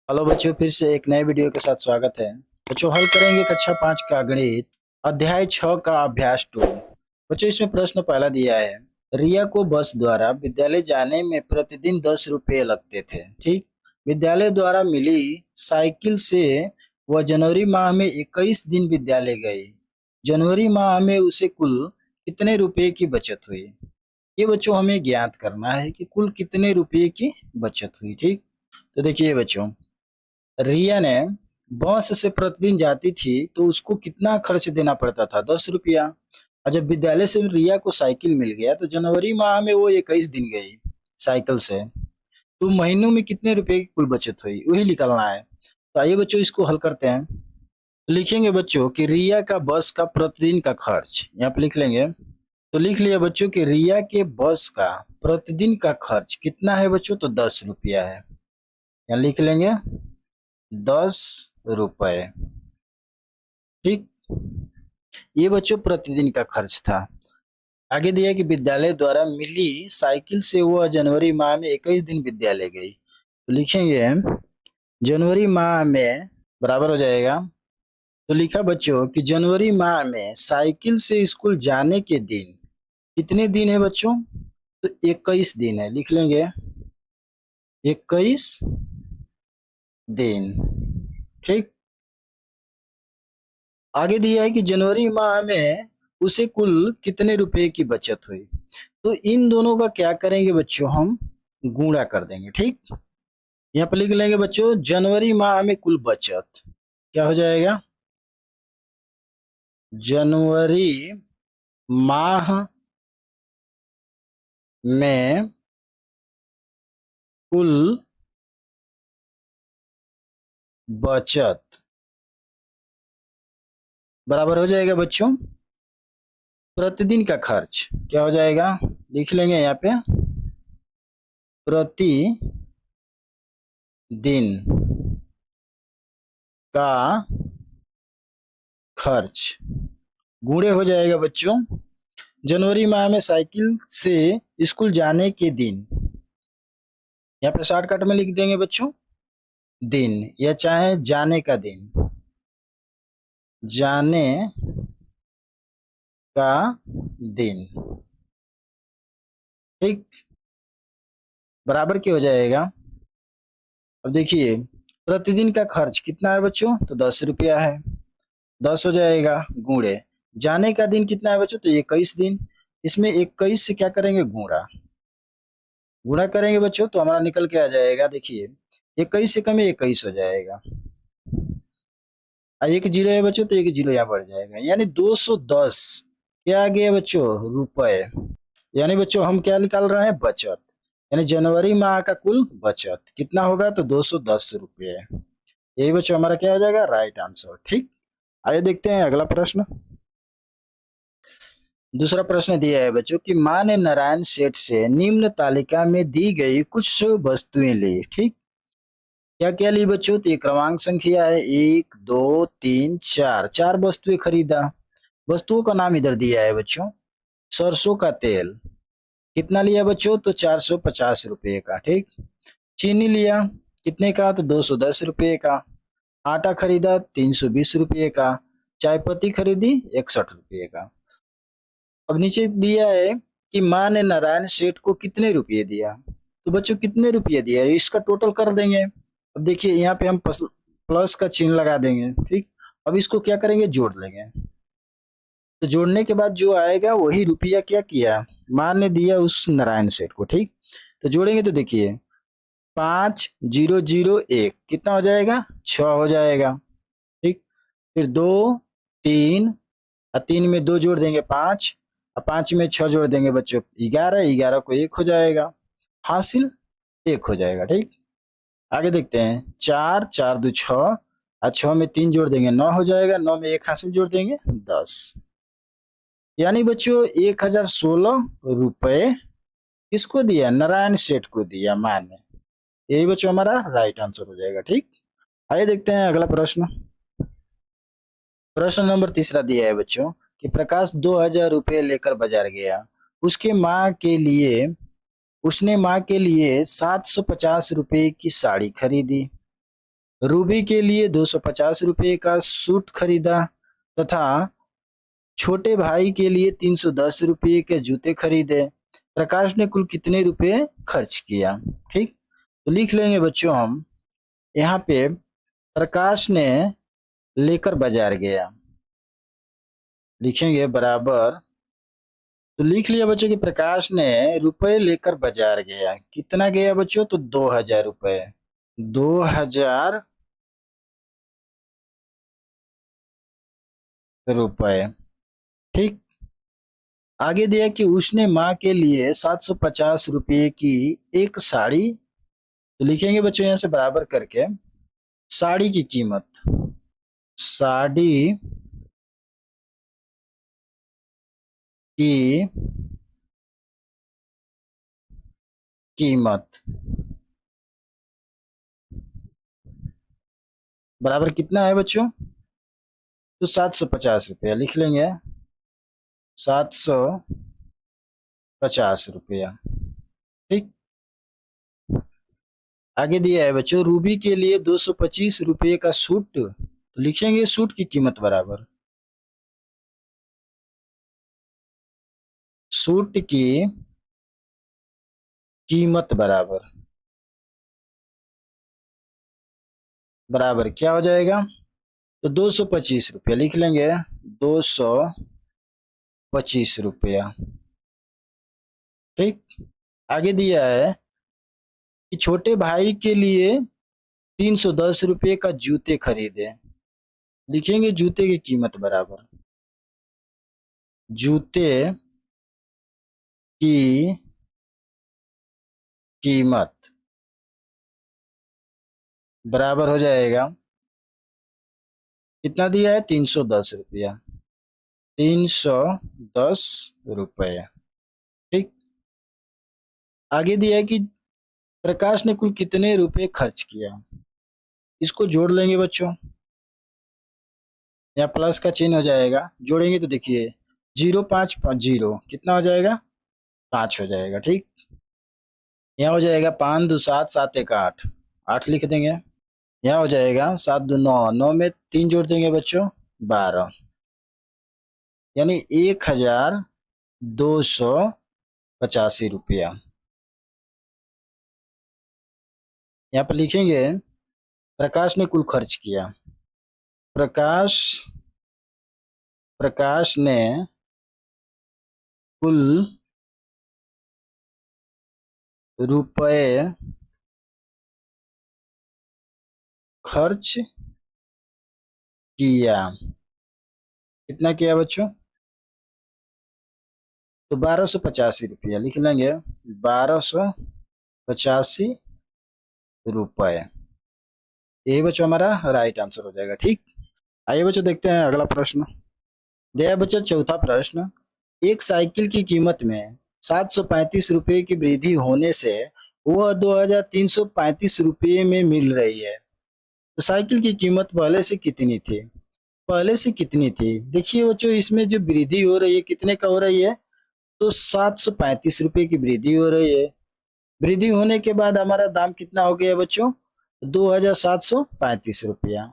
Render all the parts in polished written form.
Hello बच्चों, फिर से एक नए वीडियो के साथ स्वागत है। बच्चों, हल करेंगे कक्षा 5 का गणित अध्याय 6 का अभ्यास 2। बच्चों, इसमें प्रश्न पहला दिया है। रिया को बस द्वारा विद्यालय जाने में प्रतिदिन 10 रुपये लगते थे। ठीक। विद्यालय द्वारा मिली साइकिल से वह जनवरी माह में 21 दिन विद्यालय गई। जनवरी माह में उसे कुल कितने रुपए की बचत हुई? ये बच्चों हमें ज्ञात करना है कि कुल कितने रुपए की बचत हुई। ठीक। तो देखिए बच्चों, रिया ने बस से प्रतिदिन जाती थी तो उसको कितना खर्च देना पड़ता था? 10 रुपया। और जब विद्यालय से रिया को साइकिल मिल गया तो जनवरी माह में वो 21 दिन गई साइकिल से। तो महीनों में कितने रुपए की कुल बचत हुई, वही निकालना है। तो आइए बच्चों, इसको हल करते हैं। तो लिखेंगे बच्चों कि रिया का बस का प्रतिदिन का खर्च यहाँ पे लिख लेंगे। तो लिख लिया बच्चों कि रिया के बस का प्रतिदिन का खर्च कितना है बच्चों? तो 10 रुपया है। यहाँ लिख लेंगे 10 रुपए। ठीक। ये बच्चों प्रतिदिन का खर्च था। आगे दिया कि विद्यालय द्वारा मिली साइकिल से वह जनवरी माह में 21 दिन विद्यालय गई। तो लिखेंगे जनवरी माह में बराबर हो जाएगा। तो लिखा बच्चों कि जनवरी माह में साइकिल से स्कूल जाने के दिन कितने दिन है बच्चों? तो 21 दिन है। लिख लेंगे 21 दिन। ठीक। आगे दिया है कि जनवरी माह में उसे कुल कितने रुपए की बचत हुई। तो इन दोनों का क्या करेंगे बच्चों? हम गुणा कर देंगे। ठीक। यहाँ पर लिख लेंगे बच्चों जनवरी माह में कुल बचत क्या हो जाएगा? जनवरी माह में कुल बचत बराबर हो जाएगा बच्चों प्रतिदिन का खर्च। क्या हो जाएगा? लिख लेंगे यहाँ पे प्रति दिन का खर्च गुणे हो जाएगा बच्चों जनवरी माह में साइकिल से स्कूल जाने के दिन। यहाँ पे शॉर्टकट में लिख देंगे बच्चों दिन, या चाहे जाने का दिन, जाने का दिन। ठीक। बराबर क्या हो जाएगा? अब देखिए प्रतिदिन का खर्च कितना है बच्चों? तो 10 रुपया है। 10 हो जाएगा गुणे जाने का दिन कितना है बच्चों? तो 21 दिन। इसमें 21 से क्या करेंगे? गुणा। गुणा करेंगे बच्चों तो हमारा निकल के आ जाएगा। देखिए 21 से कम 21 हो जाएगा। एक जीरो है बच्चों तो एक जीरो यहाँ बढ़ जाएगा, यानी 210 क्या आ गया बच्चों? रुपए। यानी बच्चों हम क्या निकाल रहे हैं? बचत। यानी जनवरी माह का कुल बचत कितना होगा? तो 210 रुपये। यही बच्चों हमारा क्या हो जाएगा? Right answer. ठीक। आइए देखते हैं अगला प्रश्न। दूसरा प्रश्न दिया है बच्चों कि माँ ने नारायण सेठ से निम्न तालिका में दी गई कुछ वस्तुएं ली। ठीक। क्या क्या ली बच्चों? तो ये क्रमांक संख्या है 1 2 3 4। 4 वस्तुएं खरीदा। वस्तुओं का नाम इधर दिया है बच्चों। सरसों का तेल कितना लिया बच्चों? तो 450 रुपये का। ठीक। चीनी लिया कितने का? तो 210 रुपये का। आटा खरीदा 320 रुपये का। चाय पत्ती खरीदी 61 रुपये का। अब नीचे दिया है कि माँ ने नारायण सेठ को कितने रुपये दिया। तो बच्चों कितने रुपये दिया इसका टोटल कर देंगे। अब देखिए यहाँ पे हम प्लस का चिन्ह लगा देंगे। ठीक। अब इसको क्या करेंगे? जोड़ लेंगे। तो जोड़ने के बाद जो आएगा वही रुपया क्या किया माँ ने दिया उस नारायण सेठ को। ठीक। तो जोड़ेंगे तो देखिए 5001 कितना हो जाएगा? 6 हो जाएगा। ठीक। फिर 2 3 और 3 में 2 जोड़ देंगे 5, और 5 में 6 जोड़ देंगे बच्चों 11। 11 को 1 हो जाएगा। हासिल 1 हो जाएगा। ठीक। आगे देखते हैं 4 4 2 6, और 6 में 3 जोड़ देंगे 9 हो जाएगा। 9 में 1 हासिल जोड़ देंगे 10। यानी बच्चों 1016 रुपए किसको दिया? नारायण सेठ को दिया माँ ने। यही बच्चों हमारा राइट आंसर हो जाएगा। ठीक। आइए देखते हैं अगला प्रश्न। प्रश्न नंबर तीसरा दिया है बच्चों कि प्रकाश 2000 रुपये लेकर बाजार गया। उसके माँ के लिए उसने माँ के लिए 750 रुपये की साड़ी खरीदी। रूबी के लिए 250 रुपये का सूट खरीदा तथा छोटे भाई के लिए 310 रुपये के जूते खरीदे। प्रकाश ने कुल कितने रुपए खर्च किया? ठीक, तो लिख लेंगे बच्चों हम यहाँ पे प्रकाश ने लेकर बाजार गया, लिखेंगे बराबर। तो लिख लिया बच्चों कि प्रकाश ने रुपए लेकर बाजार गया। कितना गया बच्चों? तो 2000 रुपए। 2000 रुपए। ठीक, आगे दिया कि उसने माँ के लिए 750 रुपये की एक साड़ी, तो लिखेंगे बच्चों यहाँ से बराबर करके साड़ी की कीमत, साड़ी की कीमत बराबर कितना है बच्चों? तो 750 रुपया लिख लेंगे, 750 रुपया। ठीक, आगे दिया है बच्चों रूबी के लिए 225 रुपये का सूट, तो लिखेंगे सूट की कीमत बराबर, सूट की कीमत बराबर बराबर क्या हो जाएगा? तो 225 रुपया लिख लेंगे, 225 रुपया। ठीक, आगे दिया है कि छोटे भाई के लिए 310 रुपये का जूते खरीदे, लिखेंगे जूते की कीमत बराबर, जूते की कीमत बराबर हो जाएगा, कितना दिया है? 310 रुपया, 310 रुपये। ठीक, आगे दिया है कि प्रकाश ने कुल कितने रुपए खर्च किया, इसको जोड़ लेंगे बच्चों, यहाँ प्लस का चिन्ह हो जाएगा, जोड़ेंगे तो देखिए 0550 कितना हो जाएगा? 5 हो जाएगा। ठीक, यहाँ हो जाएगा 5 2 7 7 1 8, 8 लिख देंगे। यहाँ हो जाएगा 7 2 9, 9 में 3 जोड़ देंगे बच्चों, 12, यानी 1285 रुपया। यहाँ पर लिखेंगे प्रकाश ने कुल खर्च किया, प्रकाश प्रकाश ने कुल रुपए खर्च किया। कितना किया बच्चों? तो 1285 रुपया लिख लेंगे, 1285 रुपए। यही बच्चों हमारा राइट आंसर हो जाएगा। ठीक, आइए बच्चों देखते हैं अगला प्रश्न। दिया बच्चों चौथा प्रश्न, एक साइकिल की कीमत में 735 रुपये की वृद्धि होने से वह 2335 रुपये में मिल रही है, तो साइकिल की कीमत पहले से कितनी थी? पहले से कितनी थी? देखिए बच्चों इसमें जो वृद्धि हो रही है कितने का हो रही है? तो 735 रुपये की वृद्धि हो रही है। वृद्धि होने के बाद हमारा दाम कितना हो गया बच्चों? 2735 रुपया।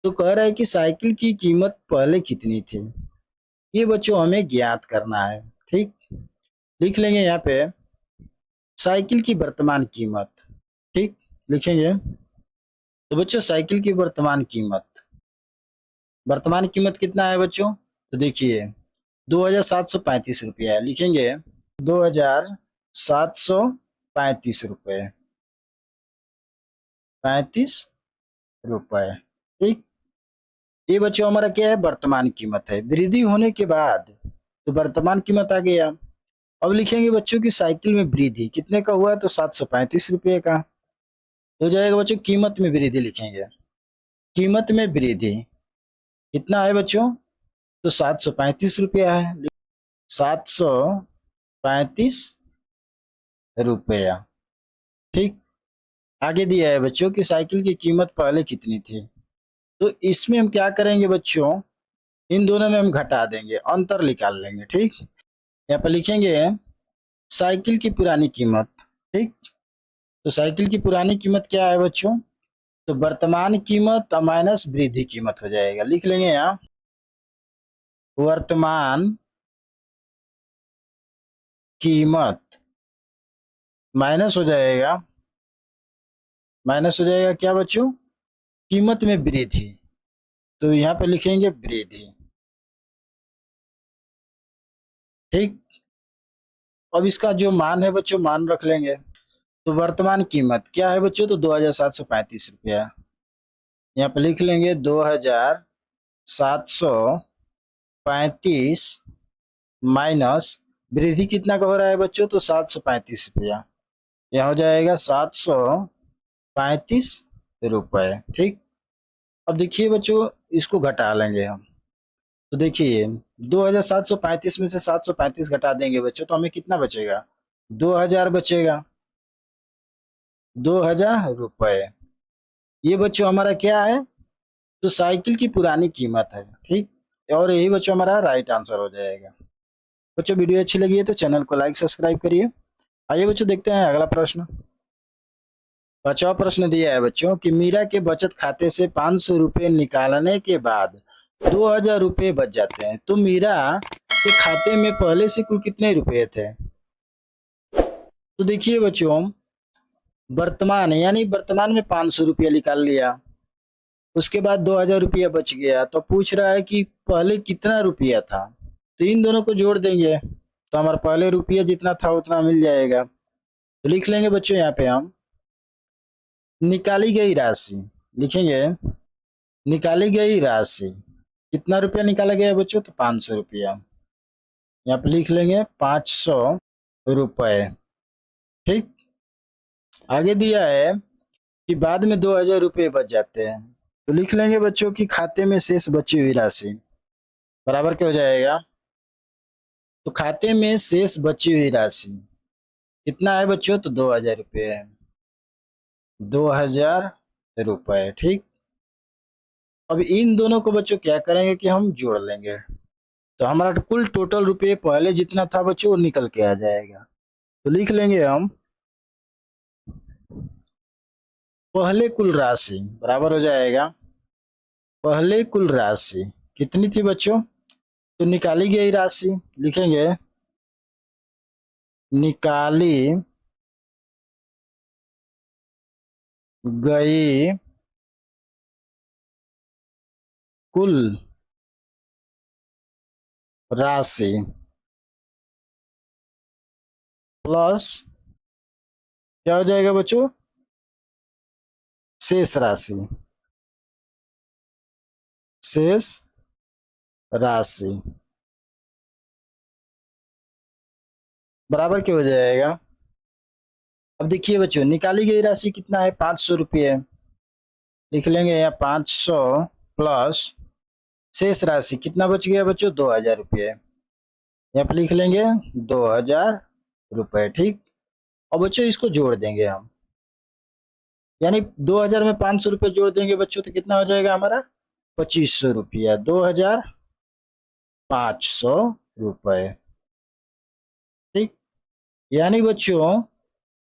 तो कह रहा है कि साइकिल की कीमत पहले कितनी थी, ये बच्चों हमें ज्ञात करना है। ठीक, लिख लेंगे यहाँ पे साइकिल की वर्तमान कीमत। ठीक, लिखेंगे तो बच्चों साइकिल की वर्तमान कीमत कितना है बच्चों? तो देखिए 2735 रुपया है, लिखेंगे 2735 रुपये, 35 रुपये। ठीक, ये बच्चों हमारा क्या है? वर्तमान कीमत है। वृद्धि होने के बाद तो वर्तमान कीमत आ गया। अब लिखेंगे बच्चों की साइकिल में वृद्धि कितने का हुआ है? तो 735 रुपये का हो जाएगा बच्चों। कीमत में वृद्धि लिखेंगे, कीमत में वृद्धि कितना है बच्चों? तो 735 रुपया है, 735 रुपया। ठीक, आगे दिया है बच्चों की साइकिल की कीमत पहले कितनी थी, तो इसमें हम क्या करेंगे बच्चों, इन दोनों में हम घटा देंगे, अंतर निकाल लेंगे। ठीक, यहाँ पर लिखेंगे साइकिल की पुरानी कीमत। ठीक, तो साइकिल की पुरानी कीमत क्या है बच्चों? तो वर्तमान कीमत माइनस वृद्धि कीमत हो जाएगा। लिख लेंगे यहाँ वर्तमान कीमत माइनस हो जाएगा, माइनस हो जाएगा क्या बच्चों, कीमत में वृद्धि। तो यहाँ पे लिखेंगे वृद्धि। ठीक, अब इसका जो मान है बच्चों, मान रख लेंगे। तो वर्तमान कीमत क्या है बच्चों, तो 2735 रुपया। यहाँ पे लिख लेंगे 2735 माइनस वृद्धि कितना का हो रहा है बच्चों, तो 735 रुपया। यहाँ हो जाएगा 735 रुपए। ठीक, अब देखिए बच्चों इसको घटा लेंगे हम। तो देखिए 2735 में से 735 घटा देंगे बच्चों, तो हमें कितना बचेगा, 2000 बचेगा, 2000 रुपए। ये बच्चों हमारा क्या है, तो साइकिल की पुरानी कीमत है। ठीक, और यही बच्चों हमारा राइट आंसर हो जाएगा। बच्चों वीडियो अच्छी लगी है तो चैनल को लाइक सब्सक्राइब करिए। आइए बच्चों देखते हैं अगला प्रश्न। 5वां प्रश्न दिया है बच्चों कि मीरा के बचत खाते से 500 रुपए निकालने के बाद 2000 रुपए बच जाते हैं, तो मीरा के खाते में पहले से कुल कितने रुपए थे। तो देखिए बच्चों वर्तमान यानी वर्तमान में 500 रुपया निकाल लिया, उसके बाद 2000 रुपया बच गया, तो पूछ रहा है कि पहले कितना रुपया था। तो इन दोनों को जोड़ देंगे तो हमारा पहले रुपया जितना था उतना मिल जाएगा। तो लिख लेंगे बच्चों यहाँ पे हम निकाली गई राशि, लिखेंगे निकाली गई राशि कितना रुपया निकाला गया बच्चों, तो 500 रुपया। यहाँ पे लिख लेंगे 500 रुपए। ठीक, आगे दिया है कि बाद में 2000 रुपये बच जाते हैं, तो लिख लेंगे बच्चों कि खाते में शेष बची हुई राशि बराबर क्या हो जाएगा, तो खाते में शेष बची हुई राशि कितना है बच्चों, तो 2000 रुपये है, 2000 रुपए। ठीक, अब इन दोनों को बच्चों क्या करेंगे कि हम जोड़ लेंगे, तो हमारा कुल टोटल रुपये पहले जितना था बच्चों वो निकल के आ जाएगा। तो लिख लेंगे हम पहले कुल राशि बराबर हो जाएगा, पहले कुल राशि कितनी थी बच्चों, तो निकाली गई राशि, लिखेंगे निकाली गई कुल राशि प्लस क्या हो जाएगा बच्चों, शेष राशि, शेष राशि बराबर क्या हो जाएगा। अब देखिए बच्चों निकाली गई राशि कितना है, 500 रुपये। लिख लेंगे यहाँ 500 प्लस शेष राशि कितना बच गया बच्चों, 2000 रुपये। यहाँ पे लिख लेंगे 2000 रुपये। ठीक, और बच्चों इसको जोड़ देंगे हम, यानी 2000 में 500 रुपये जोड़ देंगे बच्चों, तो कितना हो जाएगा हमारा 2500 रुपया, 2500 रुपये। ठीक, यानी बच्चों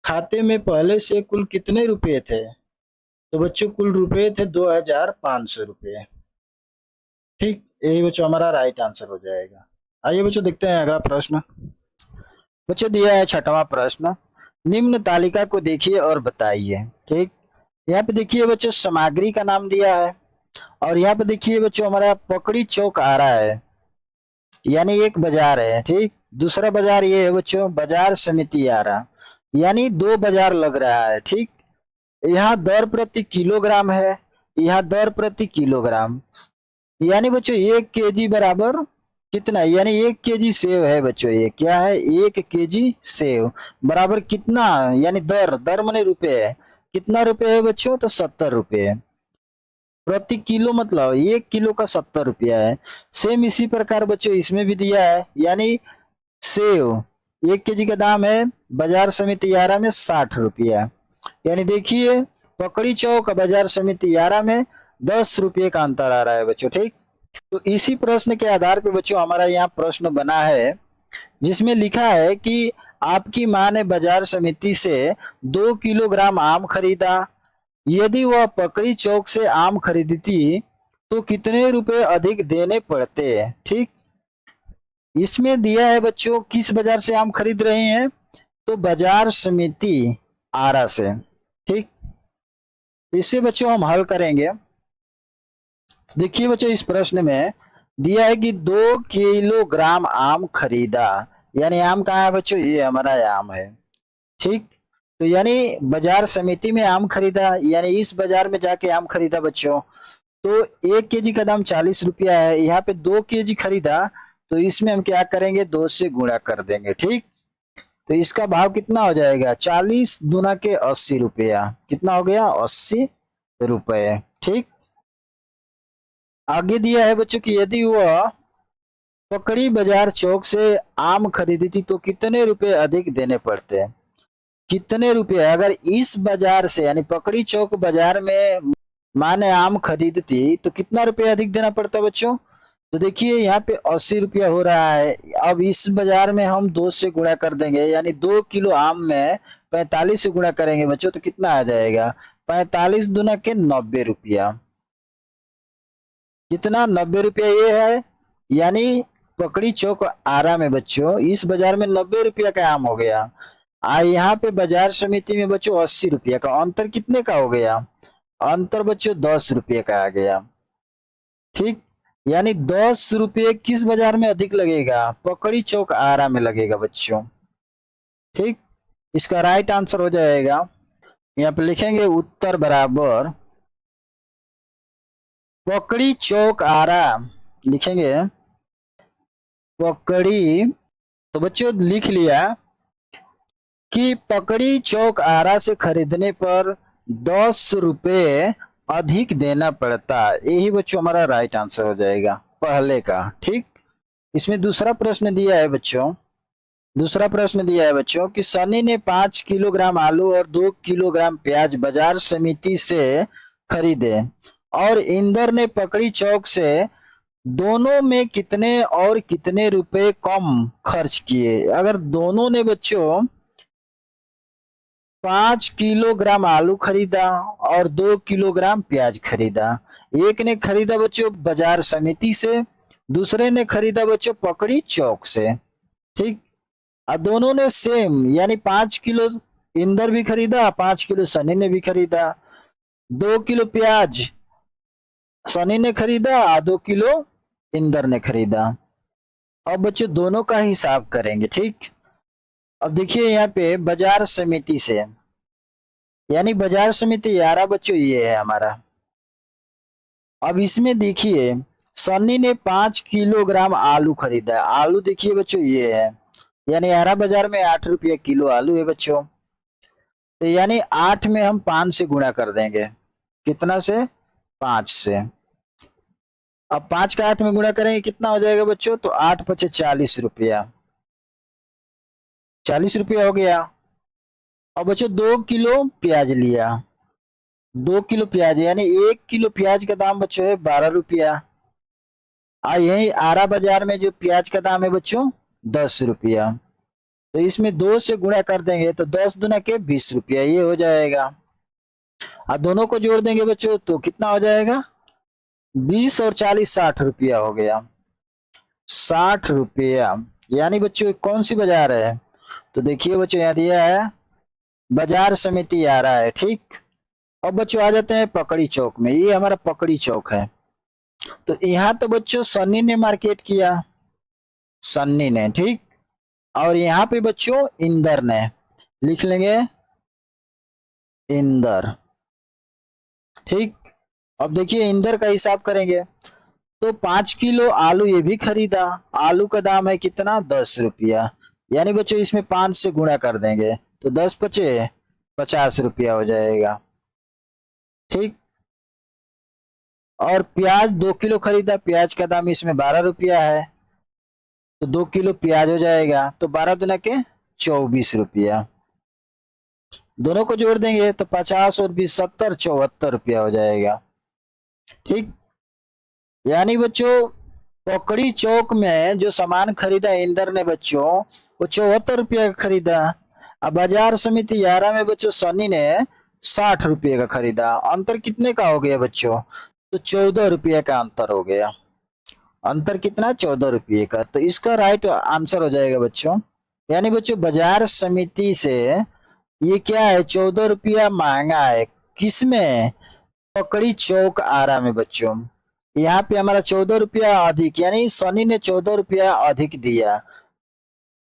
खाते में पहले से कुल कितने रुपए थे, तो बच्चों कुल रुपए थे 2500 रुपये। ठीक, यही बच्चों हमारा राइट आंसर हो जाएगा। आइए बच्चों देखते हैं अगला प्रश्न। बच्चों दिया है 6वां प्रश्न, निम्न तालिका को देखिए और बताइए। ठीक, यहाँ पे देखिए बच्चों सामग्री का नाम दिया है, और यहाँ पे देखिए बच्चों हमारा पकड़ी चौक आ रहा है, यानी एक बाजार है। ठीक, दूसरा बाजार ये है बच्चों बाजार समिति आ रहा, यानी 2 बाजार लग रहा है। ठीक, यहाँ दर प्रति किलोग्राम है, यहाँ दर प्रति किलोग्राम, यानी बच्चों 1 केजी बराबर कितना, यानी 1 केजी सेव है बच्चों, ये क्या है 1 केजी सेव बराबर कितना, यानी दर, दर माने रुपए है, कितना रुपए है बच्चों, तो 70 रुपये प्रति किलो, मतलब 1 किलो का 70 रुपया है। सेम इसी प्रकार बच्चों इसमें भी दिया है, यानी सेव 1 केजी का दाम है बाजार समिति यारा में 60 रुपया, यानी देखिए पकड़ी चौक बाजार समिति यारा में 10 रुपये का अंतर आ रहा है बच्चों। ठीक, तो इसी प्रश्न के आधार पे बच्चों हमारा यहाँ प्रश्न बना है, जिसमें लिखा है कि आपकी माँ ने बाजार समिति से 2 किलोग्राम आम खरीदा, यदि वह पकड़ी चौक से आम खरीदती तो कितने रुपए अधिक देने पड़ते। ठीक, इसमें दिया है बच्चों किस बाजार से आम खरीद रहे हैं, तो बाजार समिति आरा से। ठीक, इससे बच्चों हम हल करेंगे। देखिए बच्चों, इस प्रश्न में दिया है कि 2 किलोग्राम आम खरीदा, यानी आम कहाँ है बच्चों, ये हमारा आम है। ठीक, तो यानी बाजार समिति में आम खरीदा, यानी इस बाजार में जाके आम खरीदा बच्चों। तो 1 केजी का दाम 40 रुपया है, यहाँ पे 2 केजी खरीदा, तो इसमें हम क्या करेंगे, 2 से गुणा कर देंगे। ठीक, तो इसका भाव कितना हो जाएगा, 40 दूना के 80 रुपया, कितना हो गया, 80 रुपए। ठीक, आगे दिया है बच्चों कि यदि वह पकड़ी बाजार चौक से आम खरीदती तो कितने रुपए अधिक देने पड़ते। कितने रुपए, अगर इस बाजार से यानी पकड़ी चौक बाजार में माने आम खरीदती तो कितना रुपए अधिक देना पड़ता बच्चों। तो देखिए यहाँ पे 80 रुपया हो रहा है। अब इस बाजार में हम 2 से गुणा कर देंगे, यानी 2 किलो आम में 45 से गुणा करेंगे बच्चों, तो कितना आ जाएगा, 45 दूना के 90 रुपया, कितना, 90 रुपया ये है। यानी पकड़ी चौक आरा में बच्चों इस बाजार में 90 रुपया का आम हो गया, यहाँ पे बाजार समिति में बच्चों 80 रुपया का, अंतर कितने का हो गया, अंतर बच्चों 10 रुपये का आ गया। ठीक, यानी 10 रुपये किस बाजार में अधिक लगेगा, पकड़ी चौक आरा में लगेगा बच्चों। ठीक, इसका राइट आंसर हो जाएगा, यहाँ पे लिखेंगे उत्तर बराबर पकड़ी चौक आरा, लिखेंगे पकड़ी, तो बच्चों लिख लिया कि पकड़ी चौक आरा से खरीदने पर 10 रुपये अधिक देना पड़ता, यही बच्चों हमारा राइट आंसर हो जाएगा पहले का। ठीक, इसमें दूसरा प्रश्न दिया है बच्चों, दूसरा प्रश्न दिया है बच्चों कि सनी ने 5 किलोग्राम आलू और 2 किलोग्राम प्याज बाजार समिति से खरीदे और इंदर ने पकड़ी चौक से, दोनों में कितने और कितने रुपए कम खर्च किए। अगर दोनों ने बच्चों 5 किलोग्राम आलू खरीदा और 2 किलोग्राम प्याज खरीदा, एक ने खरीदा बच्चों बाजार समिति से, दूसरे ने खरीदा बच्चों पकड़ी चौक से। ठीक, और दोनों ने सेम यानी 5 किलो इंदर भी खरीदा, 5 किलो सनी ने भी खरीदा, 2 किलो प्याज सनी ने खरीदा और 2 किलो इंदर ने खरीदा। अब बच्चों दोनों का हिसाब करेंगे। ठीक, अब देखिए यहाँ पे बाजार समिति से, यानी बाजार समिति यारा बच्चों ये है हमारा। अब इसमें देखिए सन्नी ने 5 किलोग्राम आलू खरीदा है, आलू देखिए बच्चों ये है, यानी यारा बाजार में 8 रुपया किलो आलू है बच्चों। तो यानी 8 में हम 5 से गुणा कर देंगे, कितना से, 5 से। अब 5 का 8 में गुणा करेंगे कितना हो जाएगा बच्चों, तो 8 पचे 40 रुपया, 40 रुपया हो गया। अब बच्चों 2 किलो प्याज लिया, 2 किलो प्याज यानी 1 किलो प्याज का दाम बच्चों है 12 रुपया, और यही आरा बाजार में जो प्याज का दाम है बच्चों 10 रुपया। तो इसमें 2 से गुणा कर देंगे तो 10 दूना के 20 रुपया ये हो जाएगा, और दोनों को जोड़ देंगे बच्चों तो कितना हो जाएगा, 20 और 40 60 रुपया हो गया, 60 रुपया। यानी बच्चों कौन सी बाजार है, तो देखिए बच्चों यहाँ दिया है बाजार समिति आ रहा है। ठीक, अब बच्चों आ जाते हैं पकड़ी चौक में, ये हमारा पकड़ी चौक है। तो यहाँ तो बच्चों सन्नी ने मार्केट किया, सन्नी ने, ठीक, और यहाँ पे बच्चों इंदर ने, लिख लेंगे इंदर। ठीक, अब देखिए इंदर का हिसाब करेंगे तो 5 किलो आलू ये भी खरीदा, आलू का दाम है कितना, 10 रुपया, यानी बच्चों इसमें 5 से गुणा कर देंगे तो 10 पचे 50 रुपया हो जाएगा। ठीक, और प्याज 2 किलो खरीदा, प्याज का दाम इसमें 12 रुपया है, तो 2 किलो प्याज हो जाएगा, तो 12 दुना के 24 रुपया, दोनों को जोड़ देंगे तो 50 और 20 70 74 रुपया हो जाएगा। ठीक, यानी बच्चों पकड़ी चौक में जो सामान खरीदा इंदर ने बच्चों वो 74 रुपया खरीदा, अब बाजार समिति यारा में बच्चों सनी ने 60 रुपये का खरीदा, अंतर कितने का हो गया बच्चों? तो 14 रुपये का अंतर हो गया। अंतर कितना? 14 रुपये का। तो इसका राइट आंसर हो जाएगा बच्चों, यानी बच्चों बाजार समिति से ये क्या है, 14 रुपया महंगा है। किसमें? पकड़ी चौक आरा में बच्चों। यहाँ पे हमारा 14 रुपया अधिक, यानी सनी ने 14 रुपया अधिक दिया,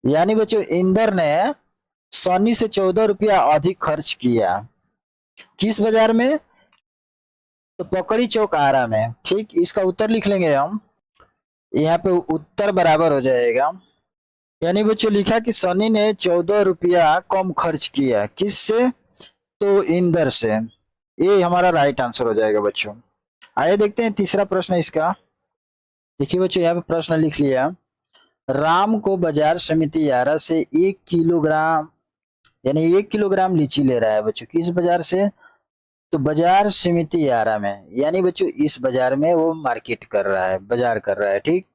यानी बच्चों इंदर ने सनी से 14 रुपया अधिक खर्च किया। किस बाजार में? तो पकड़ी चौक आरा में। ठीक, इसका उत्तर लिख लेंगे हम। यहाँ पे उत्तर बराबर हो जाएगा, यानी बच्चों लिखा कि सनी ने 14 रुपया कम खर्च किया। किससे? तो इंदर से। ये हमारा राइट आंसर हो जाएगा बच्चों। आइए देखते हैं तीसरा प्रश्न इसका। देखिए बच्चों, यहाँ पे प्रश्न लिख लिया, राम को बाजार समिति यारा से 1 किलोग्राम, यानी 1 किलोग्राम लीची ले रहा है बच्चों। किस बाजार से? तो बाजार समिति यारा में, यानी बच्चों इस बाजार में वो मार्केट कर रहा है, बाजार कर रहा है। ठीक,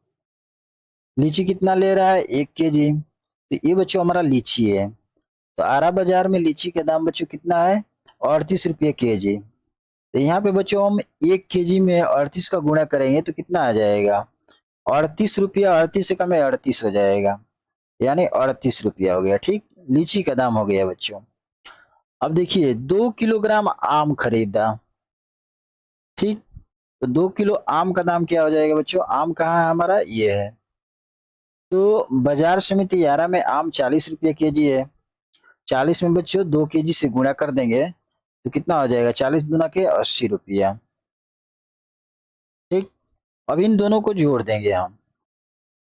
लीची कितना ले रहा है? 1 केजी। तो ये बच्चों हमारा लीची है। तो आरा बाजार में लीची का दाम बच्चों कितना है? 38 रुपये केजी। तो यहाँ पे बच्चों हम 1 केजी में 38 का गुणा करेंगे तो कितना आ जाएगा? 38 रुपया, 38 से कम है 38 हो जाएगा, यानी 38 रुपया हो गया। ठीक, लीची का दाम हो गया बच्चों। अब देखिए 2 किलोग्राम आम खरीदा। ठीक, तो 2 किलो आम का दाम क्या हो जाएगा बच्चों? आम कहाँ है हमारा? ये है। तो बाजार समिति यारा में आम 40 रुपये केजी है। 40 में बच्चों 2 केजी से गुणा कर देंगे तो कितना हो जाएगा? 40 दूना के 80 रुपया। ठीक, अब इन दोनों को जोड़ देंगे हम।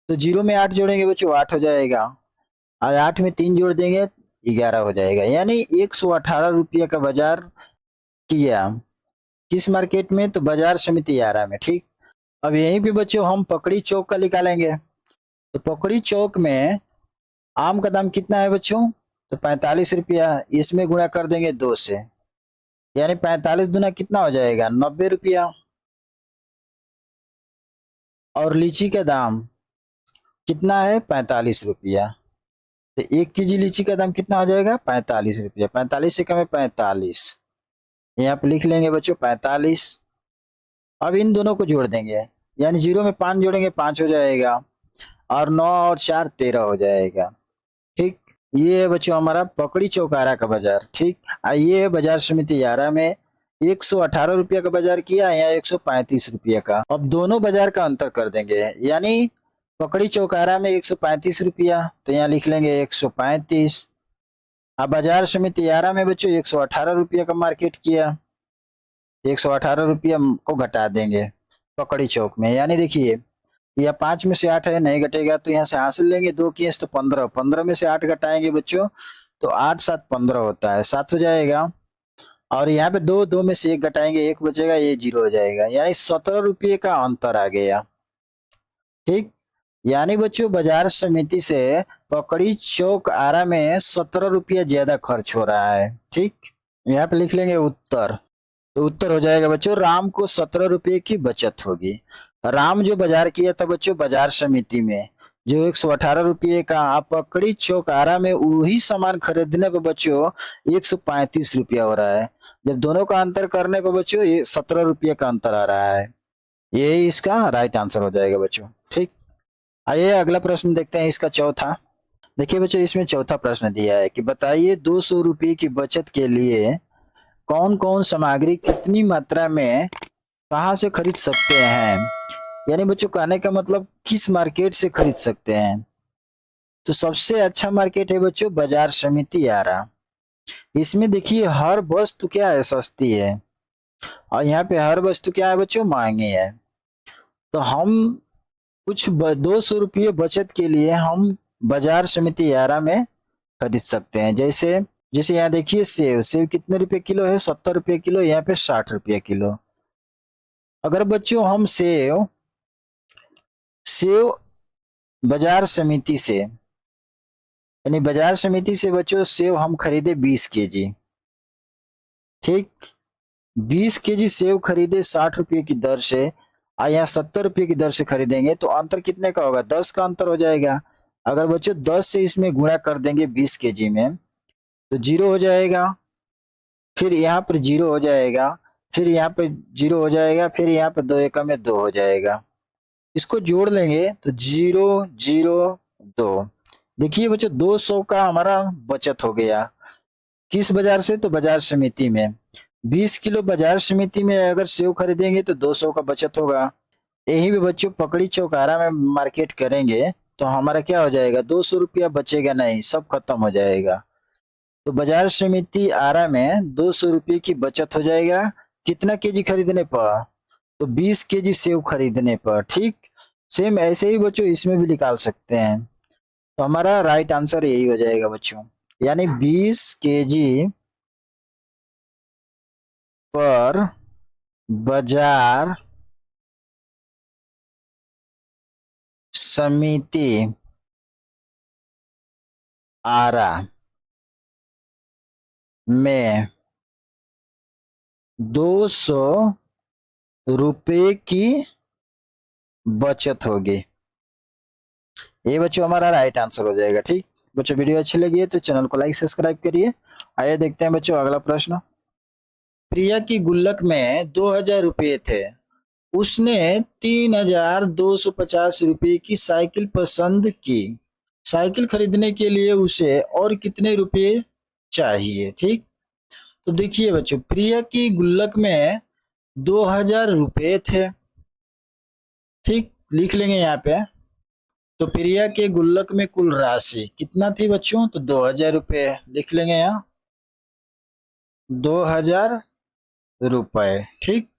तो 0 में 8 जोड़ेंगे बच्चों, 8 हो जाएगा, और 8 में 3 जोड़ देंगे 11 हो जाएगा, यानी 118 रुपया का बाजार किया। किस मार्केट में? तो बाजार समिति यारा में। ठीक, अब यहीं पे बच्चों हम पकड़ी चौक का निकालेंगे। तो पकड़ी चौक में आम का दाम कितना है बच्चों? तो 45 रुपया। इसमें गुणा कर देंगे 2 से, यानी 45 दूना कितना हो जाएगा? 90 रुपया। और लीची का दाम कितना है? 45 रुपया। तो 1 केजी लीची का दाम कितना हो जाएगा? 45 रुपया। 45 से कम है 45, यहाँ पे लिख लेंगे बच्चों 45। अब इन दोनों को जोड़ देंगे, यानी 0 में 5 जोड़ेंगे 5 हो जाएगा, और 9 और 4 13 हो जाएगा। ठीक, ये है बच्चों हमारा पकड़ी चौकारा का बाजार। ठीक, ये है बाजार समिति यारा में 118 रुपया का बाजार किया, यहाँ 135 रुपया का। अब दोनों बाजार का अंतर कर देंगे, यानी पकड़ी चौकारा में 135 रुपया, तो यहाँ लिख लेंगे 135। अब बाजार समिति यारा में बच्चों 118 रुपया का मार्केट किया, 118 रुपया को घटा देंगे पकड़ी चौक में, यानी देखिए या 5 में से 8 है, नहीं घटेगा तो यहाँ से हासिल लेंगे, 2 की तो 15, 15 में से 8 घटाएंगे बच्चों तो 8 7 15 होता है, 7 हो जाएगा। और यहाँ पे 2, 2 में से 1 घटाएंगे 1 बचेगा, ये 0 हो जाएगा, यानी 17 रुपये का अंतर आ गया। ठीक, यानी बच्चों बाजार समिति से पकड़ी चौक आरा में 17 रुपया ज्यादा खर्च हो रहा है। ठीक, यहाँ पे लिख लेंगे उत्तर। तो उत्तर हो जाएगा बच्चों राम को 17 रुपये की बचत होगी। राम जो बाजार किया था बच्चों बाजार समिति में, जो 118 रुपये का, आप पकड़ी चौक आरा में वही सामान खरीदने पर बच्चों 135 रुपया हो रहा है। जब दोनों का अंतर करने पर बच्चों ये 17 रुपये का अंतर आ रहा है। यही इसका राइट आंसर हो जाएगा बच्चों। ठीक, आइए अगला प्रश्न देखते हैं इसका चौथा। देखिए बच्चों इसमें चौथा प्रश्न दिया है कि बताइए 200 रुपये की बचत के लिए कौन कौन सामग्री कितनी मात्रा में कहाँ से खरीद सकते हैं, यानी बच्चों कहने का मतलब किस मार्केट से खरीद सकते हैं। तो सबसे अच्छा मार्केट है बच्चों बाजार समिति यारा। इसमें देखिए हर वस्तु क्या है? सस्ती है, और यहाँ पे हर वस्तु क्या है बच्चों? महंगी है। तो हम कुछ 200 रुपये बचत के लिए हम बाजार समिति यारा में खरीद सकते हैं। जैसे जैसे यहाँ देखिए सेव, सेव कितने रुपए किलो है? 70 रुपये किलो, यहाँ पे 60 रुपये किलो। अगर बच्चों हम सेव सेव बाजार समिति से, यानी बाजार समिति से बच्चों सेव हम खरीदे 20 केजी। ठीक, 20 केजी सेव खरीदे 60 रुपये की दर से, और यहाँ 70 रुपये की दर से खरीदेंगे तो अंतर कितने का होगा? 10 का अंतर हो जाएगा। अगर बच्चों 10 से इसमें गुणा कर देंगे 20 केजी में तो 0 हो जाएगा। फिर यहाँ पर जीरो हो जाएगा, फिर यहाँ पे जीरो हो जाएगा, फिर यहाँ पे दो एकम में दो हो जाएगा। इसको जोड़ लेंगे तो जीरो जीरो दो। देखिए बच्चों 200 का हमारा बचत हो गया। किस बाजार से? तो बाजार समिति में। 20 किलो बाजार समिति में अगर सेव खरीदेंगे तो 200 का बचत होगा। यही भी बच्चों पकड़ी चौकारा में मार्केट करेंगे तो हमारा क्या हो जाएगा? 200 रुपया बचेगा नहीं, सब खत्म हो जाएगा। तो बाजार समिति आरा में 200 रुपये की बचत हो जाएगा। कितना केजी खरीदने पर? तो 20 केजी सेव खरीदने पर। ठीक, सेम ऐसे ही बच्चों इसमें भी निकाल सकते हैं। तो हमारा राइट आंसर यही हो जाएगा बच्चों, यानी 20 केजी पर बाजार समिति आरा में 200 रुपए की बचत होगी। ये बच्चों हमारा राइट आंसर हो जाएगा। ठीक बच्चों, वीडियो अच्छी लगी है तो चैनल को लाइक सब्सक्राइब करिए। आइए देखते हैं बच्चों अगला प्रश्न। प्रिया की गुल्लक में 2000 रुपये थे, उसने 3250 रुपये की साइकिल पसंद की। साइकिल खरीदने के लिए उसे और कितने रुपए चाहिए? ठीक, तो देखिए बच्चों प्रिया की गुल्लक में 2000 रुपये थे। ठीक, लिख लेंगे यहाँ पे। तो प्रिया के गुल्लक में कुल राशि कितना थी बच्चों? तो 2000 रुपये लिख लेंगे यहाँ, 2000 रुपए। ठीक,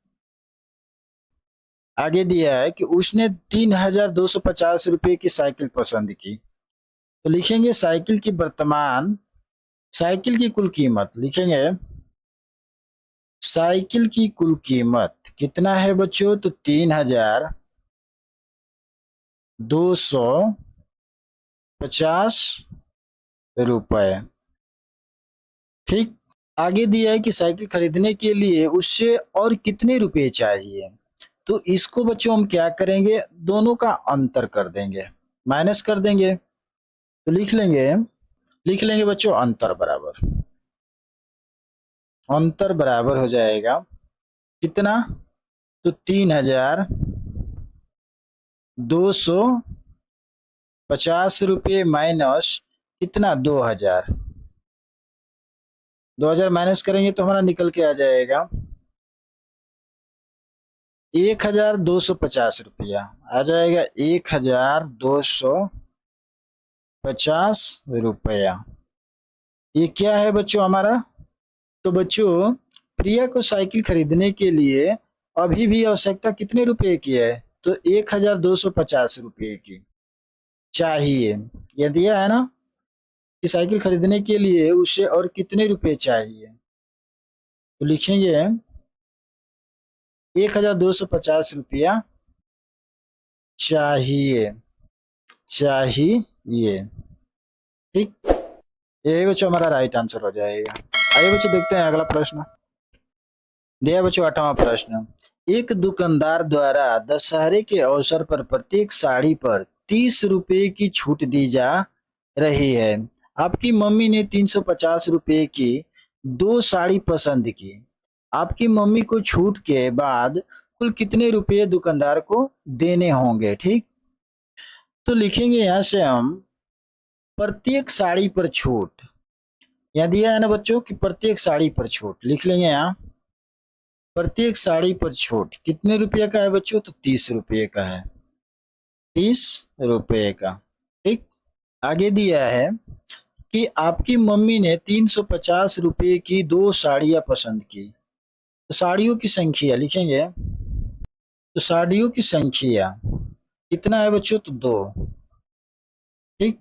आगे दिया है कि उसने 3250 रुपये की साइकिल पसंद की। तो लिखेंगे साइकिल की वर्तमान, साइकिल की कुल कीमत लिखेंगे। साइकिल की कुल कीमत कितना है बच्चों? तो 3250 रुपए। ठीक, आगे दिया है कि साइकिल खरीदने के लिए उससे और कितने रुपए चाहिए। तो इसको बच्चों हम क्या करेंगे? दोनों का अंतर कर देंगे, माइनस कर देंगे। तो लिख लेंगे बच्चों अंतर बराबर, अंतर बराबर हो जाएगा कितना? तो 3250 रुपये माइनस कितना? 2000। 2000 माइनस करेंगे तो हमारा निकल के आ जाएगा 1250 रुपया। आ जाएगा 1250 रुपया। ये क्या है बच्चों हमारा? तो बच्चों प्रिया को साइकिल खरीदने के लिए अभी भी आवश्यकता कितने रुपए की है? तो 1250 रुपये की चाहिए। यह दिया है ना कि साइकिल खरीदने के लिए उसे और कितने रुपए चाहिए। तो लिखेंगे 1250 रुपया चाहिए, चाहिए। ठीक, यही बच्चों हमारा राइट आंसर हो जाएगा। आइए बच्चों देखते हैं अगला प्रश्न। दिया बच्चों 8वां प्रश्न। एक दुकानदार द्वारा दशहरे के अवसर पर प्रत्येक साड़ी पर 30 रुपए की छूट दी जा रही है। आपकी मम्मी ने 350 रुपए की दो साड़ी पसंद की। आपकी मम्मी को छूट के बाद कुल कितने रुपए दुकानदार को देने होंगे? ठीक, तो लिखेंगे यहाँ से हम प्रत्येक साड़ी पर छूट। यहाँ दिया है ना बच्चों कि प्रत्येक साड़ी पर छूट, लिख लेंगे यहाँ प्रत्येक साड़ी पर छूट कितने रुपए का है बच्चों? तो 30 रुपए का है, 30 रुपए का। ठीक, आगे दिया है कि आपकी मम्मी ने 350 रुपए की दो साड़ियां पसंद की। तो साड़ियों की संख्या लिखेंगे। तो साड़ियों की संख्या कितना है बच्चों? तो दो। ठीक,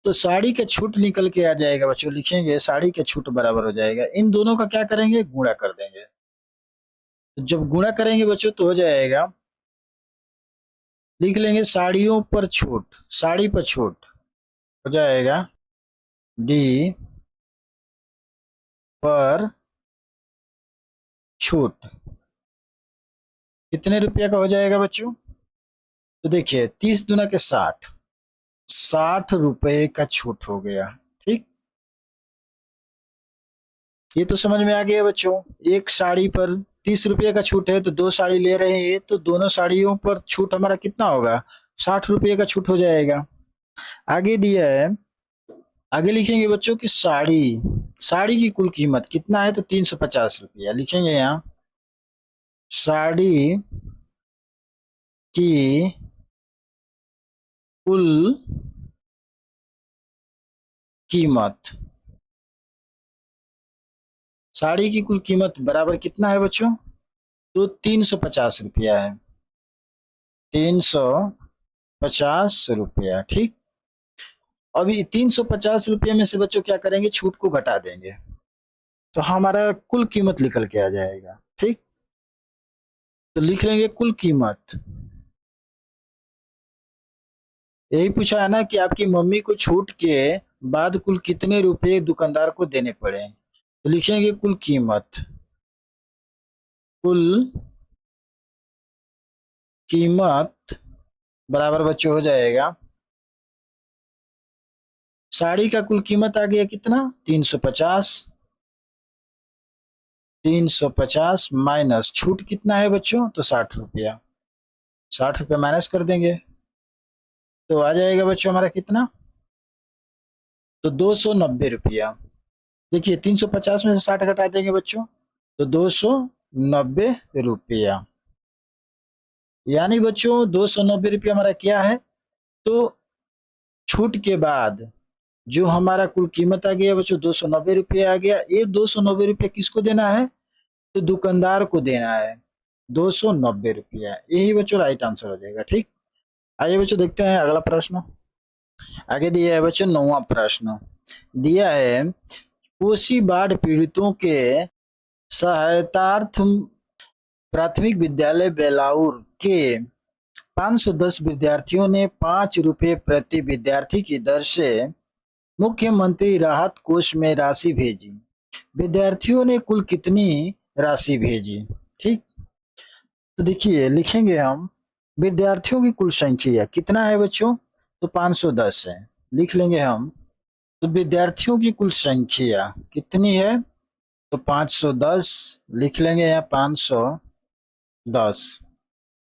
तो साड़ी का छूट निकल के आ जाएगा बच्चों, लिखेंगे साड़ी का छूट बराबर हो जाएगा, इन दोनों का क्या करेंगे? गुणा कर देंगे। तो जब गुणा करेंगे बच्चों तो हो जाएगा, लिख लेंगे साड़ियों पर छूट, साड़ी पर छूट हो जाएगा डी पर छूट कितने रुपया का हो जाएगा बच्चों? तो देखिए 30 दूना के 60, 60 रुपए का छूट हो गया। ठीक, ये तो समझ में आ गया बच्चों। एक साड़ी पर 30 रुपये का छूट है तो दो साड़ी ले रहे हैं, तो दोनों साड़ियों पर छूट हमारा कितना होगा, 60 रुपये का छूट हो जाएगा। आगे दिया है, आगे लिखेंगे बच्चों कि साड़ी साड़ी की कुल कीमत कितना है, तो 350 रुपया लिखेंगे यहाँ। साड़ी की कुल कीमत, साड़ी की कुल कीमत बराबर कितना है बच्चों, तो 350 रुपया है, 350 रुपया। ठीक, अभी 350 रुपये में से बच्चों क्या करेंगे, छूट को घटा देंगे तो हमारा कुल कीमत निकल के आ जाएगा। ठीक, तो लिख लेंगे कुल कीमत। यही पूछा है ना कि आपकी मम्मी को छूट के बाद कुल कितने रुपए दुकानदार को देने पड़े, तो लिखेंगे कुल कीमत। कुल कीमत बराबर बच्चों हो जाएगा, साड़ी का कुल कीमत आ गया कितना, 350, 350 माइनस छूट कितना है बच्चों, तो 60 रुपया, 60 रुपया माइनस कर देंगे तो आ जाएगा बच्चों हमारा कितना, तो 290 रुपया। देखिए 350 में से 60 घटा देंगे बच्चों तो 290 रुपया, यानी बच्चों 290 रुपया हमारा क्या है, तो छूट के बाद जो हमारा कुल कीमत आ गया बच्चों 290 रुपया आ गया। ये 290 रुपया किसको देना है, तो दुकानदार को देना है 290 रुपया। यही बच्चों राइट आंसर हो जाएगा। ठीक, आइए बच्चों देखते हैं अगला प्रश्न। आगे दिया है बच्चों 9वां प्रश्न, दिया है कोसी बाढ़ पीड़ितों के सहायतार्थ प्राथमिक विद्यालय बेलाउर के 510 विद्यार्थियों ने 5 रुपए प्रति विद्यार्थी की दर से मुख्यमंत्री राहत कोष में राशि भेजी। विद्यार्थियों ने कुल कितनी राशि भेजी। ठीक, तो देखिए लिखेंगे हम विद्यार्थियों की कुल संख्या कितना है बच्चों, तो 510 है, लिख लेंगे हम। तो विद्यार्थियों की कुल संख्या कितनी है, तो 510 लिख लेंगे यहाँ, 510,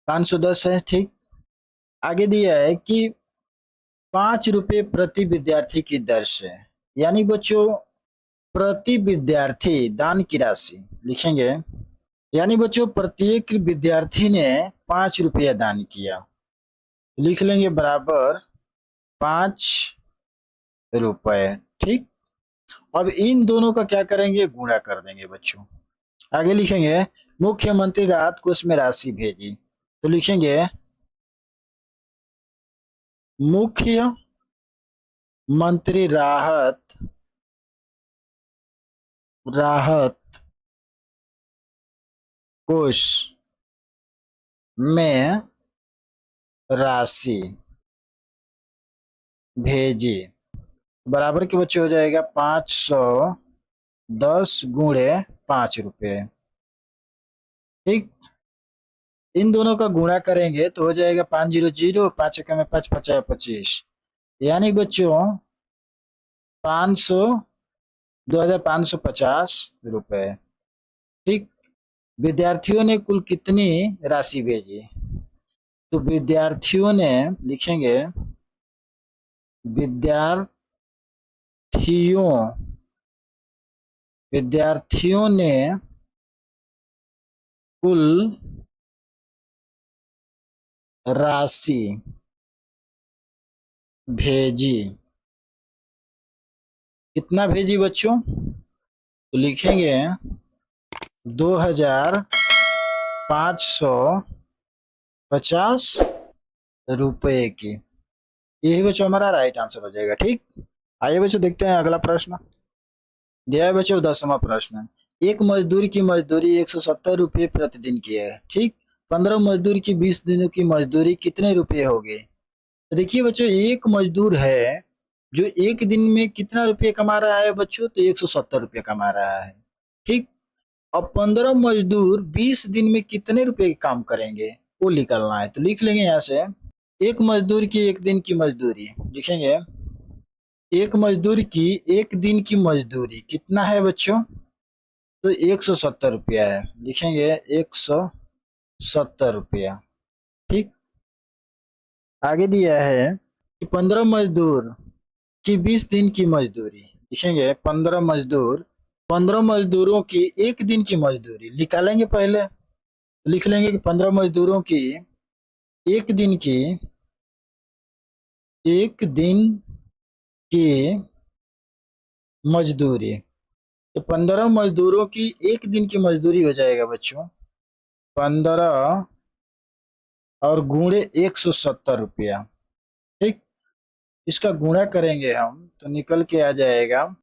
510 है। ठीक, आगे दिया है कि 5 रुपए प्रति विद्यार्थी की दर से, यानी बच्चों प्रति विद्यार्थी दान की राशि लिखेंगे, यानी बच्चों प्रत्येक विद्यार्थी ने 5 रुपया दान किया, लिख लेंगे बराबर 5 रुपए। ठीक, अब इन दोनों का क्या करेंगे, गुणा कर देंगे बच्चों। आगे लिखेंगे मुख्यमंत्री राहत कोष में राशि भेजी, तो लिखेंगे मुख्य मंत्री राहत कोष में राशि भेजी, बराबर के बच्चे हो जाएगा 510 गुणे 5 रुपए। ठीक, इन दोनों का गुणा करेंगे तो हो जाएगा 500, 5 में 5 5 25, यानी बच्चों 500 2550 रुपए। ठीक, विद्यार्थियों ने कुल कितनी राशि भेजी, तो विद्यार्थियों ने लिखेंगे विद्यार्थियों विद्यार्थियों ने कुल राशि भेजी, कितना भेजी बच्चों, तो लिखेंगे 2550 रुपए की। यही बच्चों हमारा राइट आंसर हो जाएगा। ठीक, आइए बच्चों देखते हैं अगला प्रश्न। दिया है बच्चों 10वां प्रश्न, एक मजदूर की मजदूरी 170 रुपये प्रतिदिन की है। ठीक, 15 मजदूर की 20 दिनों की मजदूरी कितने रुपए होगी। तो देखिए बच्चों एक मजदूर है जो एक दिन में कितना रुपये कमा रहा है बच्चों, तो 170 रुपये कमा रहा है। ठीक, अब 15 मजदूर 20 दिन में कितने रुपए काम करेंगे वो निकलना है, तो लिख लेंगे यहाँ से एक मजदूर की एक दिन की मजदूरी लिखेंगे, एक मजदूर की एक दिन की मजदूरी कितना है बच्चों, तो 170 रुपया है, लिखेंगे 170 रुपया। ठीक। आगे दिया है कि 15 मजदूर की 20 दिन की मजदूरी, लिखेंगे 15 मजदूर, 15 मजदूरों की एक दिन की मजदूरी निकालेंगे पहले। लिख लेंगे कि 15 मजदूरों की एक दिन की एक दिन की मजदूरी। तो 15 मजदूरों की एक दिन की मजदूरी हो जाएगा बच्चों 15 और गुणे 170 रुपया। ठीक। इसका गुणा करेंगे हम तो निकल के आ जाएगा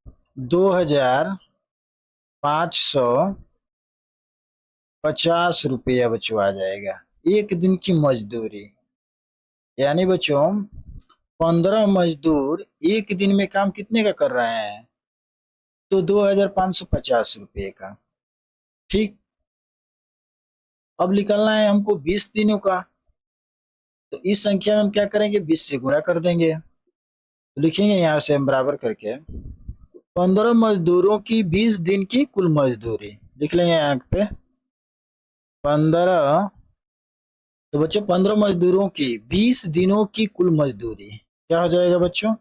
2550 रुपया बच्चों आ जाएगा एक दिन की मजदूरी। यानी बच्चों 15 मजदूर एक दिन में काम कितने का कर रहे हैं? तो 2550 रुपये का। ठीक। अब निकलना है हमको 20 दिनों का, तो इस संख्या में हम क्या करेंगे 20 से गुणा कर देंगे। तो लिखेंगे यहाँ से हम बराबर करके 15 मजदूरों की 20 दिन की कुल मजदूरी, लिख लेंगे यहाँ पे 15। तो बच्चों 15 मजदूरों की 20 दिनों की कुल मजदूरी क्या हो जाएगा बच्चों?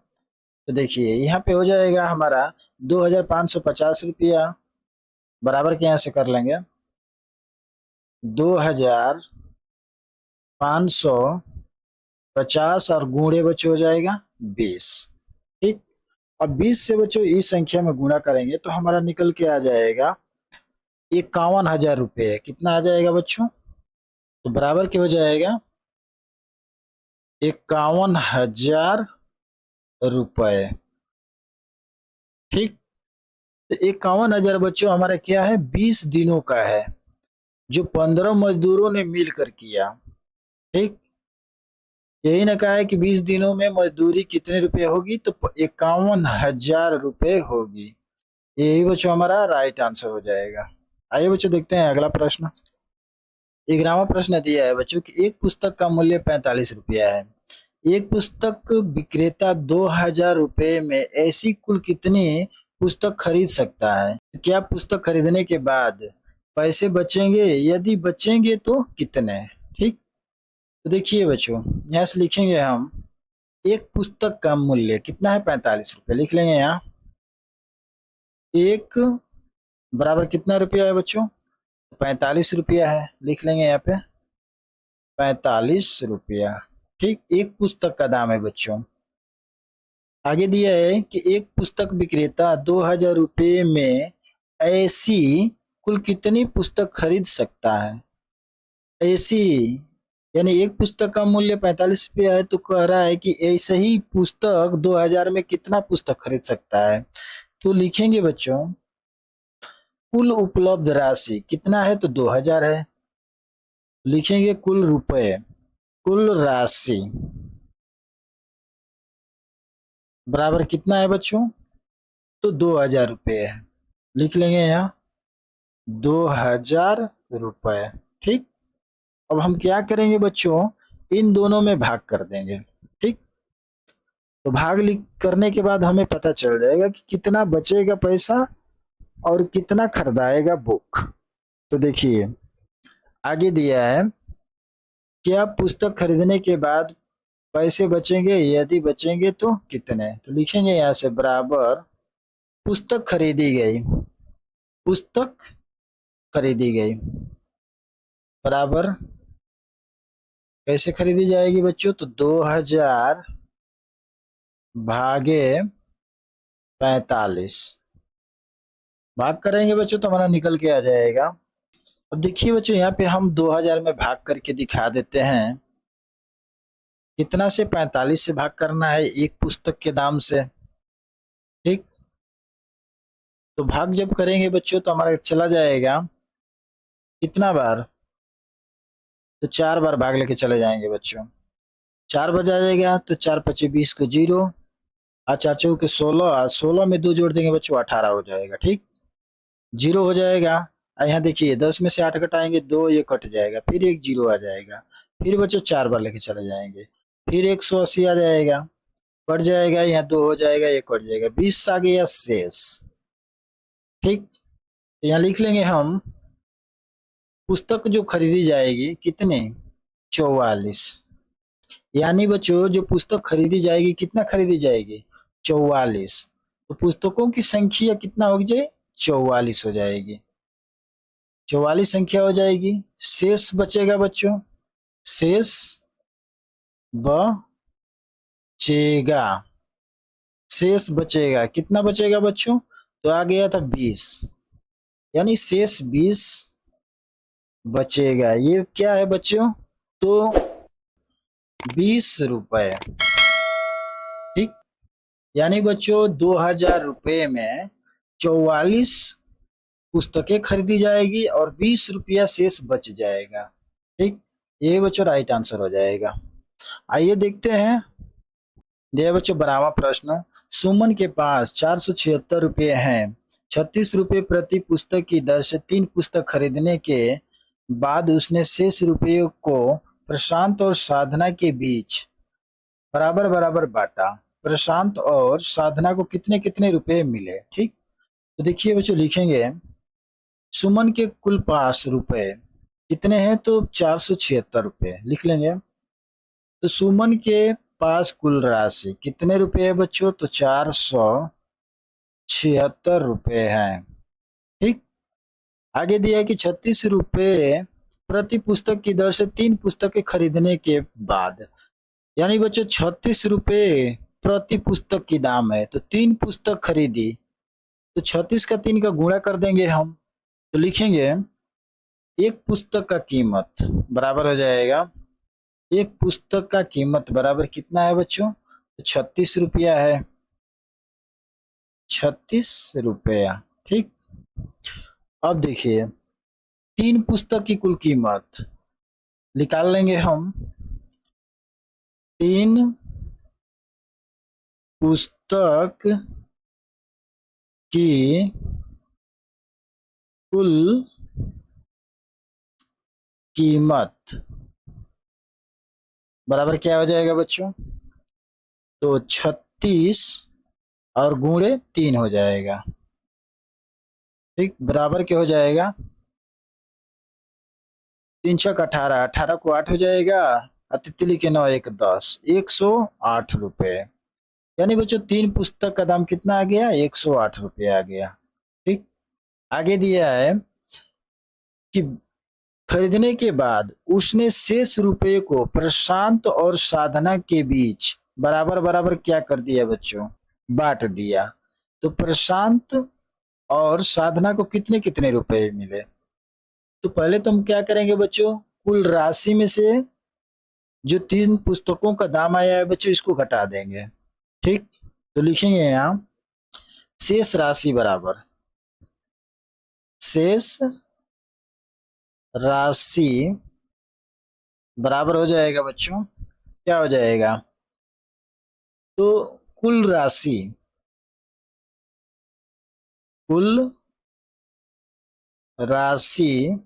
तो देखिए यहाँ पे हो जाएगा हमारा 2550 रुपया, बराबर के यहाँ से कर लेंगे 2550 और गुणे बच्चों हो जाएगा 20। ठीक। अब 20 से बच्चों इस संख्या में गुणा करेंगे तो हमारा निकल के आ जाएगा 51,000 रुपये। कितना आ जाएगा बच्चों? तो बराबर क्या हो जाएगा 51,000 रुपये। ठीक। तो 51,000 बच्चों हमारा क्या है 20 दिनों का है, जो 15 मजदूरों ने मिलकर किया। ठीक। यही ना कहा है कि 20 दिनों में मजदूरी कितने रुपए होगी, तो 51,000 रुपये होगी। यही बच्चों हमारा राइट आंसर हो जाएगा। आइए बच्चों देखते हैं अगला प्रश्न। 11वां प्रश्न दिया है बच्चों कि एक पुस्तक का मूल्य 45 रुपया है। एक पुस्तक विक्रेता 2,000 रुपये में ऐसी कुल कितनी पुस्तक खरीद सकता है? क्या पुस्तक खरीदने के बाद पैसे बचेंगे? यदि बचेंगे तो कितने? ठीक। तो देखिए बच्चों यहाँ से लिखेंगे हम एक पुस्तक का मूल्य कितना है 45 रुपये, लिख लेंगे यहाँ एक बराबर कितना रुपया है बच्चों 45 रुपया है, लिख लेंगे यहाँ पे 45 रुपया। ठीक। एक पुस्तक का दाम है बच्चों। आगे दिया है कि एक पुस्तक विक्रेता 2,000 रुपये में ऐसी कुल कितनी पुस्तक खरीद सकता है? ऐसी यानी एक पुस्तक का मूल्य 45 रुपया है, तो कह रहा है कि ऐसे ही पुस्तक 2,000 में कितना पुस्तक खरीद सकता है? तो लिखेंगे बच्चों कुल उपलब्ध राशि कितना है, तो 2,000 है। लिखेंगे कुल रुपए, कुल राशि बराबर कितना है बच्चों, तो 2,000 रुपये है। लिख लेंगे यहाँ 2,000 रुपये। ठीक। अब हम क्या करेंगे बच्चों इन दोनों में भाग कर देंगे। ठीक। तो भाग करने के बाद हमें पता चल जाएगा कि कितना बचेगा पैसा और कितना खरीदाएगा बुक। तो देखिए आगे दिया है क्या पुस्तक खरीदने के बाद पैसे बचेंगे, यदि बचेंगे तो कितने? तो लिखेंगे यहाँ से बराबर पुस्तक खरीदी गई, पुस्तक खरीदी गई बराबर कैसे खरीदी जाएगी बच्चों, तो 2,000 भागे 45 भाग करेंगे बच्चों तो हमारा निकल के आ जाएगा। अब देखिए बच्चों यहाँ पे हम 2,000 में भाग करके दिखा देते हैं कितना से 45 से भाग करना है एक पुस्तक के दाम से। ठीक। तो भाग जब करेंगे बच्चों तो हमारा चला जाएगा कितना बार, तो 4 बार भाग लेके चले जाएंगे बच्चों। 4 बजा जाएगा तो 4×5=20 को 0 और 4×4 16 और 16 में 2 जोड़ देंगे बच्चों 18 हो जाएगा। ठीक। 0 हो जाएगा। यहाँ देखिए 10 में से 8 घटाएंगे 2, ये कट जाएगा, फिर एक 0 आ जाएगा, फिर बच्चों 4 बार लेके चले जाएंगे, फिर 180 आ जाएगा, कट जाएगा, यहाँ 2 हो जाएगा, ये कट जाएगा, 20 आ गया शेष। ठीक। तो यहाँ लिख लेंगे हम पुस्तक जो खरीदी जाएगी कितने, 44। यानी बच्चों जो पुस्तक खरीदी जाएगी कितना खरीदी जाएगी, 44। तो पुस्तकों की संख्या कितना हो जाए, 44 हो जाएगी, 44 संख्या हो जाएगी। शेष बचेगा बच्चों, शेष बचेगा, शेष बचेगा कितना बचेगा बच्चों, तो आ गया था 20, यानी शेष 20 बचेगा। ये क्या है बच्चों, तो 20 रुपए। ठीक, यानी बच्चों 2000 रुपये में 44 पुस्तकें खरीदी जाएगी और 20 रुपया शेष बच जाएगा। ठीक, ये बच्चों राइट आंसर हो जाएगा। आइए देखते हैं, ये बच्चों 12वां प्रश्न। सुमन के पास 476 रुपये हैं। 36 रुपये प्रति पुस्तक की दर से 3 पुस्तक खरीदने के बाद उसने शेष रुपये को प्रशांत और साधना के बीच बराबर बराबर बांटा। प्रशांत और साधना को कितने कितने रुपए मिले। ठीक, तो देखिए बच्चों लिखेंगे सुमन के कुल पास रुपए कितने हैं, तो 476 रुपये लिख लेंगे। तो सुमन के पास कुल राशि कितने रुपए है बच्चों, तो 476 रुपये हैं। ठीक, आगे दिया है कि 36 रुपये प्रति पुस्तक की दर से 3 पुस्तकें खरीदने के बाद, यानी बच्चों 36 रुपये प्रति पुस्तक की दाम है, तो 3 पुस्तक खरीदी तो 36 का 3 का गुणा कर देंगे हम। तो लिखेंगे एक पुस्तक का कीमत बराबर हो जाएगा, एक पुस्तक का कीमत बराबर कितना है बच्चों, तो 36 रुपया है, 36 रुपया। ठीक, अब देखिए 3 पुस्तक की कुल कीमत निकाल लेंगे हम। 3 पुस्तक की कुल कीमत बराबर क्या हो जाएगा बच्चों, तो 36 और गुणे 3 हो जाएगा। ठीक, बराबर क्या हो जाएगा, 3 छक 18, 18 को 8 हो जाएगा, तितली के 9 1 10, 108 रुपये। यानी बच्चों 3 पुस्तक का दाम कितना आ गया, 108 रुपये आ गया। ठीक, आगे दिया है कि खरीदने के बाद उसने शेष रुपये को प्रशांत और साधना के बीच बराबर बराबर क्या कर दिया बच्चों, बांट दिया। तो प्रशांत और साधना को कितने कितने रुपए मिले, तो पहले तो हम क्या करेंगे बच्चों, कुल राशि में से जो 3 पुस्तकों का दाम आया है बच्चों इसको घटा देंगे। ठीक, तो लिखेंगे यहाँ शेष राशि बराबर, शेष राशि बराबर हो जाएगा बच्चों, क्या हो जाएगा, तो कुल राशि, कुल राशि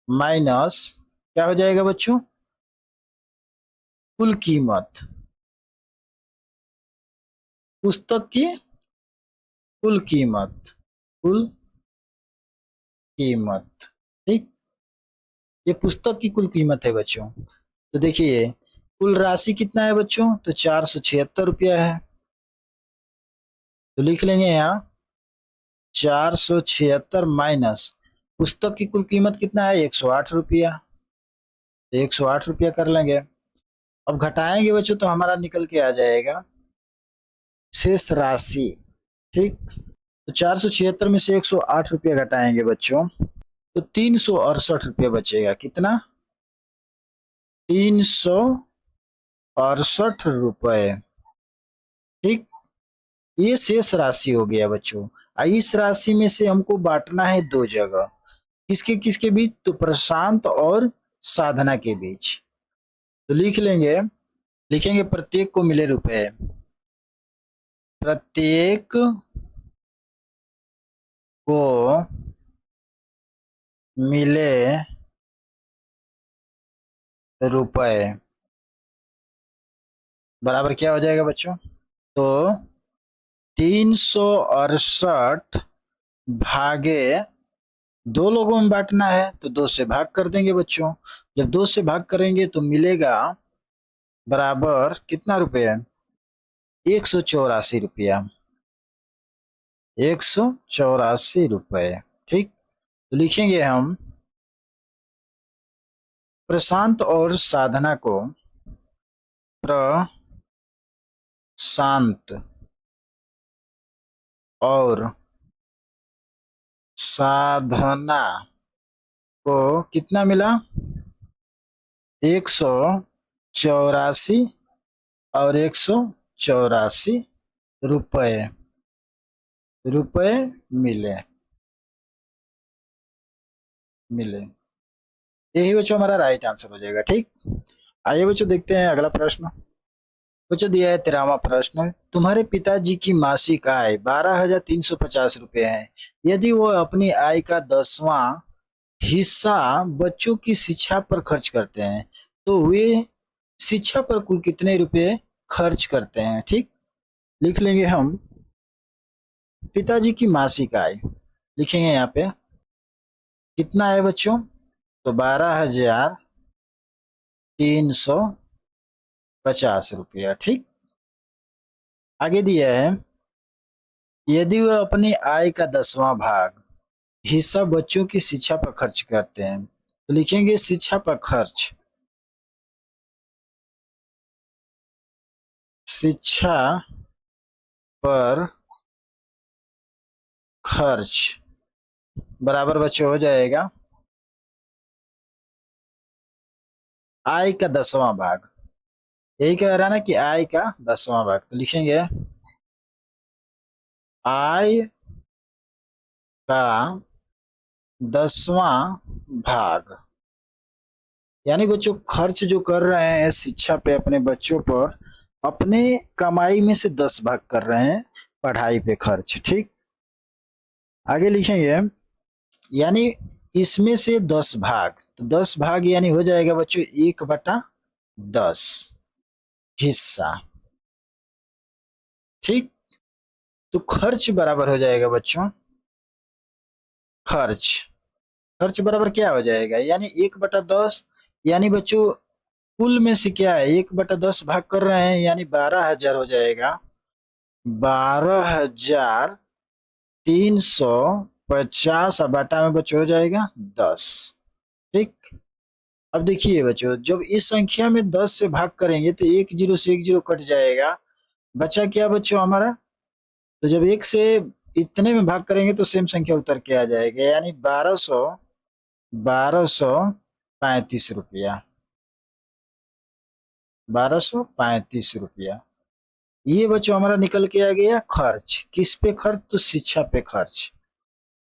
माइनस क्या हो जाएगा बच्चों, कुल कीमत, पुस्तक की कुल कीमत, कुल कीमत। ठीक, ये पुस्तक की कुल कीमत है बच्चों। तो देखिए कुल राशि कितना है बच्चों, तो 476 रुपया है। तो लिख लेंगे यहाँ 476 माइनस पुस्तक की कुल कीमत कितना है, 108 रुपया। तो 108 रुपया कर लेंगे। अब घटाएंगे बच्चों तो हमारा निकल के आ जाएगा शेष राशि। ठीक, तो 476 में से 108 रुपया घटाएंगे बच्चों तो 368 रुपया बचेगा। कितना, 368 रुपये। ठीक, ये शेष राशि हो गया बच्चों। इस राशि में से हमको बांटना है 2 जगह, किसके किसके बीच, तो प्रशांत और साधना के बीच। तो लिख लेंगे, लिखेंगे प्रत्येक को मिले रुपए, प्रत्येक को मिले रुपए बराबर क्या हो जाएगा बच्चों, तो 368 भागे 2 लोगों में बांटना है तो 2 से भाग कर देंगे बच्चों। जब 2 से भाग करेंगे तो मिलेगा बराबर कितना रुपये, 184 रुपया, 184 रुपये। ठीक, तो लिखेंगे हम प्रशांत और साधना को, प्रशांत और साधना को कितना मिला, 184 और 184 रुपए मिले। यही बच्चों हमारा राइट आंसर हो जाएगा। ठीक, आइए बच्चों देखते हैं अगला प्रश्न। बच्चों दिया है 13वां प्रश्न, तुम्हारे पिताजी की मासिक आय 12,350 रुपये है। यदि वो अपनी आय का 10वां हिस्सा बच्चों की शिक्षा पर खर्च करते हैं तो वे शिक्षा पर कुल कितने रुपए खर्च करते हैं। ठीक, लिख लेंगे हम पिताजी की मासिक आय, लिखेंगे यहाँ पे कितना है बच्चों, तो 12,350 रुपया। ठीक, आगे दिया है यदि वह अपनी आय का 10वां भाग हिस्सा बच्चों की शिक्षा पर खर्च करते हैं तो लिखेंगे शिक्षा पर खर्च, शिक्षा पर खर्च बराबर बच्चों हो जाएगा आय का 10वां भाग। यही कह रहा ना कि आय का 10वां भाग, तो लिखेंगे आय का 10वां भाग, यानी बच्चों खर्च जो कर रहे हैं शिक्षा पे अपने बच्चों पर, अपने कमाई में से 10 भाग कर रहे हैं पढ़ाई पे खर्च। ठीक, आगे लिखेंगे यानी इसमें से 10 भाग, तो 10 भाग यानी हो जाएगा बच्चों 1/10 हिस्सा। ठीक, तो खर्च बराबर हो जाएगा बच्चों, खर्च बराबर क्या हो जाएगा, यानी 1/10, यानी बच्चों कुल में से क्या है 1/10 भाग कर रहे हैं, यानी 12,000 हो जाएगा, 12,350 बाटा में बच्चों हो जाएगा 10। ठीक, अब देखिए बच्चों जब इस संख्या में 10 से भाग करेंगे तो 1 जीरो से 1 जीरो कट जाएगा, बचा क्या बच्चों हमारा, तो जब 1 से इतने में भाग करेंगे तो सेम संख्या उतर के आ जाएगा, यानी 1235 रुपया, 1235 रुपया। ये बच्चों हमारा निकल के आ गया खर्च, किस पे खर्च, तो शिक्षा पे खर्च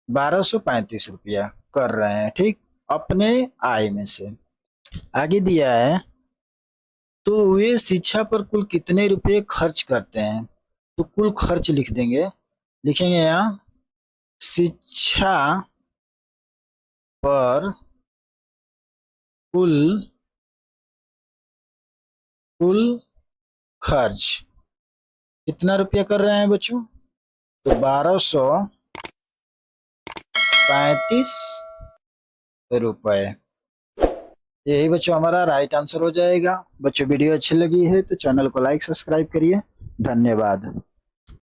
1235 रुपया कर रहे हैं। ठीक, अपने आय में से। आगे दिया है तो वे शिक्षा पर कुल कितने रुपए खर्च करते हैं, तो कुल खर्च लिख देंगे, लिखेंगे यहाँ शिक्षा पर कुल खर्च कितना रुपया कर रहे हैं बच्चों, तो 1235 रुपए। यही बच्चों हमारा राइट आंसर हो जाएगा। बच्चों वीडियो अच्छी लगी है तो चैनल को लाइक सब्सक्राइब करिए। धन्यवाद।